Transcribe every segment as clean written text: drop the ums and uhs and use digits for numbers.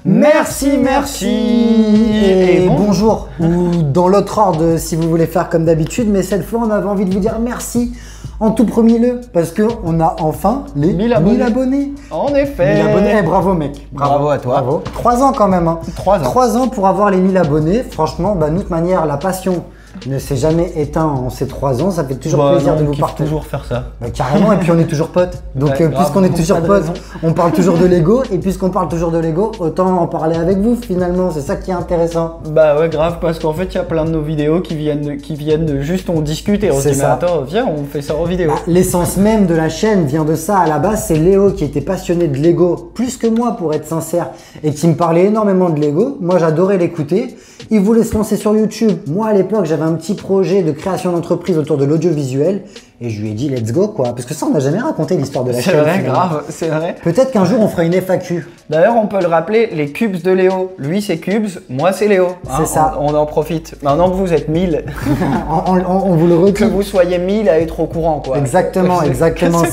Merci, merci et bonjour. Ou dans l'autre ordre si vous voulez faire comme d'habitude, mais cette fois on avait envie de vous dire merci en tout premier lieu parce qu'on a enfin les 1000 abonnés. En effet. 1000 abonnés, bravo mec. Bravo à toi. Bravo. 3 ans quand même. Hein. 3 ans. 3 ans pour avoir les 1000 abonnés. Franchement, bah, nous de toute manière, la passion ne s'est jamais éteint en ces 3 ans. Ça fait toujours plaisir de vous partager. Toujours faire ça. Bah, carrément, et puis on est toujours potes. Donc puisqu'on est toujours potes, on parle toujours de Lego. Et puisqu'on parle toujours de Lego, autant en parler avec vous finalement. C'est ça qui est intéressant. Bah ouais, grave, parce qu'en fait, il y a plein de nos vidéos qui viennent de juste on discute et on se dit, mais attends, viens, on fait ça en vidéo. Bah, l'essence même de la chaîne vient de ça à la base. C'est Léo qui était passionné de Lego, plus que moi pour être sincère, et qui me parlait énormément de Lego. Moi, j'adorais l'écouter. Il voulait se lancer sur YouTube. Moi, à l'époque, j'avais un petit projet de création d'entreprise autour de l'audiovisuel et je lui ai dit let's go quoi. Parce que ça, on n'a jamais raconté l'histoire de la chaîne. C'est vrai, grave, c'est vrai. Peut-être qu'un jour, on fera une FAQ. D'ailleurs, on peut le rappeler, les cubes de Léo. Lui, c'est cubes, moi, c'est Léo. Hein, c'est ça. On en profite. Maintenant que vous êtes 1000, on vous le redit. Que vous soyez 1000 à être au courant quoi. Exactement, exactement.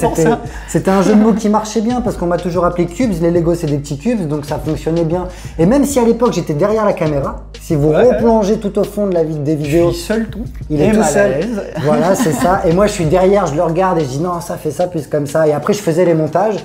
C'était un jeu de mots qui marchait bien parce qu'on m'a toujours appelé cubes. Les Lego, c'est des petits cubes, donc ça fonctionnait bien. Et même si à l'époque, j'étais derrière la caméra, si vous replongez tout au fond de des vidéos, je suis seul tout. Il est tout seul. Voilà, c'est ça. Et moi, je suis derrière, je le regarde et je dis non, ça fait ça plus comme ça. Et après, je faisais les montages.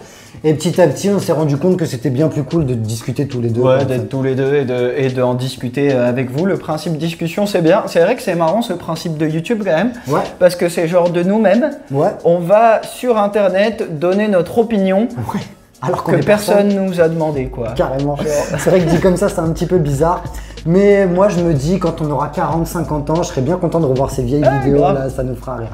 Et petit à petit, on s'est rendu compte que c'était bien plus cool de discuter tous les deux. Ouais, d'être tous les deux et d'en discuter avec vous. Le principe discussion, c'est bien. C'est vrai que c'est marrant ce principe de YouTube quand même. Ouais. Parce que c'est genre de nous-mêmes. Ouais. On va sur Internet donner notre opinion. Ouais. Alors que personne nous a demandé quoi. Carrément. C'est vrai que dit comme ça, c'est un petit peu bizarre. Mais moi, je me dis, quand on aura 40-50 ans, je serais bien content de revoir ces vieilles vidéos là, ça nous fera rire.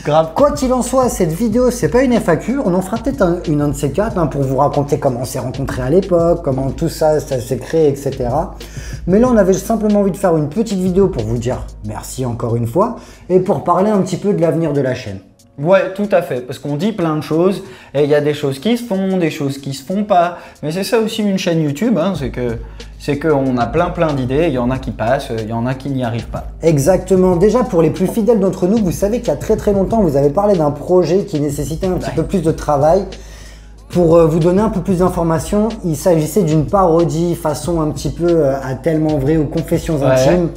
Grave. Quoi qu'il en soit, cette vidéo, c'est pas une FAQ. On en fera peut-être un de ces quatre pour vous raconter comment on s'est rencontrés à l'époque, comment tout ça s'est créé, etc. Mais là, on avait simplement envie de faire une petite vidéo pour vous dire merci encore une fois et pour parler un petit peu de l'avenir de la chaîne. Ouais, tout à fait, parce qu'on dit plein de choses et il y a des choses qui se font, des choses qui se font pas. Mais c'est ça aussi une chaîne YouTube, hein, c'est qu'on a plein d'idées, il y en a qui passent, il y en a qui n'y arrivent pas. Exactement. Déjà, pour les plus fidèles d'entre nous, vous savez qu'il y a très longtemps, vous avez parlé d'un projet qui nécessitait un petit peu plus de travail. Pour vous donner un peu plus d'informations, il s'agissait d'une parodie façon un petit peu à Tellement Vrai ou Confessions Intimes.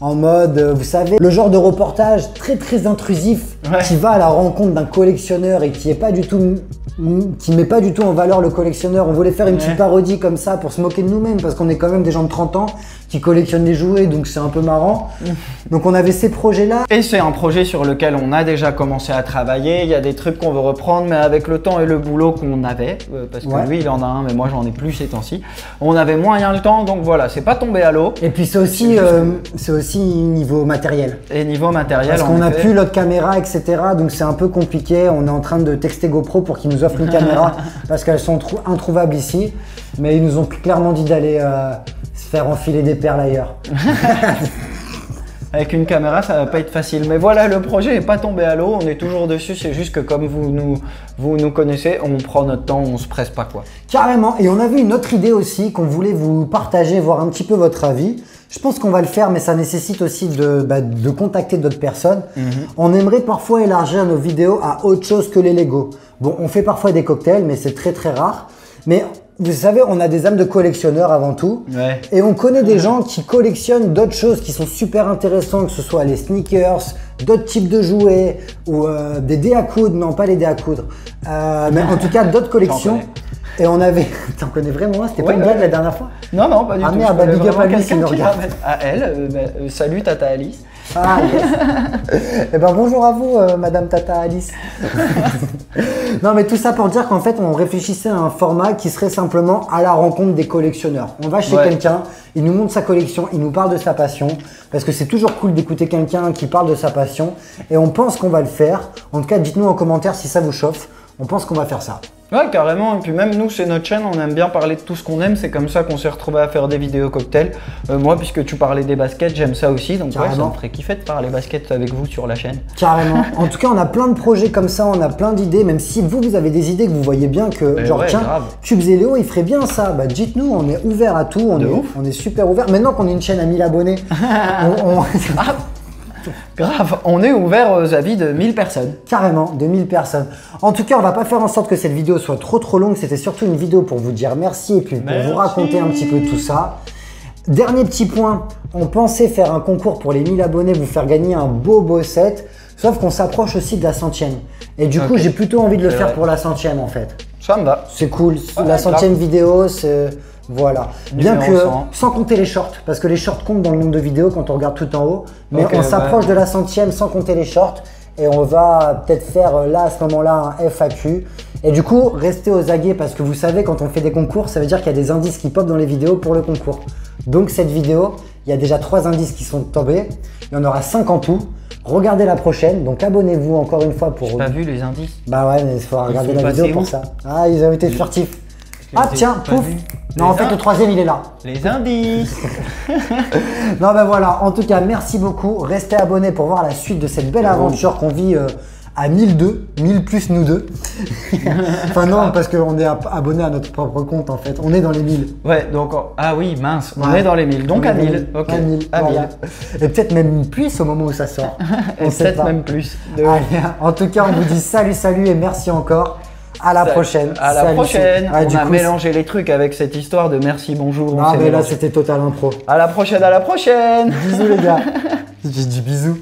En mode, vous savez, le genre de reportage très intrusif qui va à la rencontre d'un collectionneur et qui met pas du tout en valeur le collectionneur. On voulait faire une petite parodie comme ça pour se moquer de nous-mêmes parce qu'on est quand même des gens de 30 ans qui collectionnent des jouets, donc c'est un peu marrant. Donc on avait ces projets-là. Et c'est un projet sur lequel on a déjà commencé à travailler. Il y a des trucs qu'on veut reprendre, mais avec le temps et le boulot qu'on avait, parce que lui il en a un, mais moi j'en ai plus ces temps-ci. On avait moyen le temps, donc voilà, c'est pas tombé à l'eau. Et puis c'est aussi niveau matériel. Et niveau matériel, parce qu'on n'a plus l'autre caméra, etc. Donc c'est un peu compliqué. On est en train de texter GoPro pour qu'ils nous offrent une caméra parce qu'elles sont introuvables ici. Mais ils nous ont clairement dit d'aller se faire enfiler des perles ailleurs. Avec une caméra, ça va pas être facile. Mais voilà, le projet n'est pas tombé à l'eau. On est toujours dessus. C'est juste que comme vous nous connaissez, on prend notre temps, on se presse pas quoi. Carrément. Et on avait une autre idée aussi qu'on voulait vous partager, voir un petit peu votre avis. Je pense qu'on va le faire, mais ça nécessite aussi de contacter d'autres personnes. On aimerait parfois élargir nos vidéos à autre chose que les Lego. Bon, on fait parfois des cocktails, mais c'est très rare. Mais vous savez, on a des âmes de collectionneurs avant tout. Ouais. Et on connaît des gens qui collectionnent d'autres choses qui sont super intéressantes, que ce soit les sneakers, d'autres types de jouets ou des dés à coudre. Non, pas les dés à coudre. Mais en tout cas, d'autres collections. Et on avait... T'en connais vraiment? C'était pas une blague la dernière fois? Non, pas du tout. Ah merde, big up à lui qui nous regarde. À elle, salut Tata Alice. Ah yes. Eh ben bonjour à vous Madame Tata Alice. Non mais tout ça pour dire qu'en fait on réfléchissait à un format qui serait simplement à la rencontre des collectionneurs. On va chez quelqu'un, il nous montre sa collection, il nous parle de sa passion, parce que c'est toujours cool d'écouter quelqu'un qui parle de sa passion et on pense qu'on va le faire. En tout cas dites-nous en commentaire si ça vous chauffe, on pense qu'on va faire ça. Ouais, carrément. Et puis même nous, c'est notre chaîne, on aime bien parler de tout ce qu'on aime. C'est comme ça qu'on s'est retrouvé à faire des vidéos cocktails. Moi, puisque tu parlais des baskets, j'aime ça aussi. Donc ouais, ça me ferait kiffer de parler baskets avec vous sur la chaîne. Carrément. En tout cas, on a plein de projets comme ça, on a plein d'idées. Même si vous avez des idées que vous voyez bien que, genre tiens, Cubes et Léo, il ferait bien ça. Bah dites-nous, on est ouvert à tout, on est super ouvert. Maintenant qu'on est une chaîne à 1000 abonnés, Grave, on est ouvert aux avis de 1000 personnes. Carrément, de 1000 personnes. En tout cas, on va pas faire en sorte que cette vidéo soit trop longue. C'était surtout une vidéo pour vous dire merci et puis pour vous raconter un petit peu tout ça. Dernier petit point, on pensait faire un concours pour les 1000 abonnés, vous faire gagner un beau set. Sauf qu'on s'approche aussi de la 100e. Et du coup, j'ai plutôt envie de le faire pour la 100e en fait. Ça me va. C'est cool. La 100e vidéo, c'est... Voilà. Bien que, sans compter les shorts, parce que les shorts comptent dans le nombre de vidéos quand on regarde tout en haut. Mais on s'approche de la 100e sans compter les shorts. Et on va peut-être faire là, à ce moment-là, un FAQ. Et du coup, restez aux aguets parce que vous savez, quand on fait des concours, ça veut dire qu'il y a des indices qui popent dans les vidéos pour le concours. Donc cette vidéo, il y a déjà 3 indices qui sont tombés. Il y en aura 5 en tout. Regardez la prochaine, donc abonnez-vous encore une fois pour... J'ai pas vu les indices. Bah ouais, mais il faut regarder la vidéo pour ça. Ah, ils ont été furtifs. Ah tiens, pouf. Non, en fait, le 3e, il est là. Les indices. Non, ben voilà. En tout cas, merci beaucoup. Restez abonnés pour voir la suite de cette belle aventure qu'on vit à 1002, 1000 plus nous deux. Enfin non, parce qu'on est abonné à notre propre compte en fait. On est dans les 1000. Ouais, donc ah oui, mince, on est dans les 1000. Donc à 1000. Ok. À 1000. Voilà. Et peut-être même plus au moment où ça sort. Et peut-être même plus. Allez, en tout cas, on vous dit salut et merci encore. À la prochaine. À la prochaine. On a mélangé les trucs avec cette histoire de merci, bonjour. Non, mais là, c'était total impro. À la prochaine, à la prochaine. Bisous les gars. J'ai dit bisous.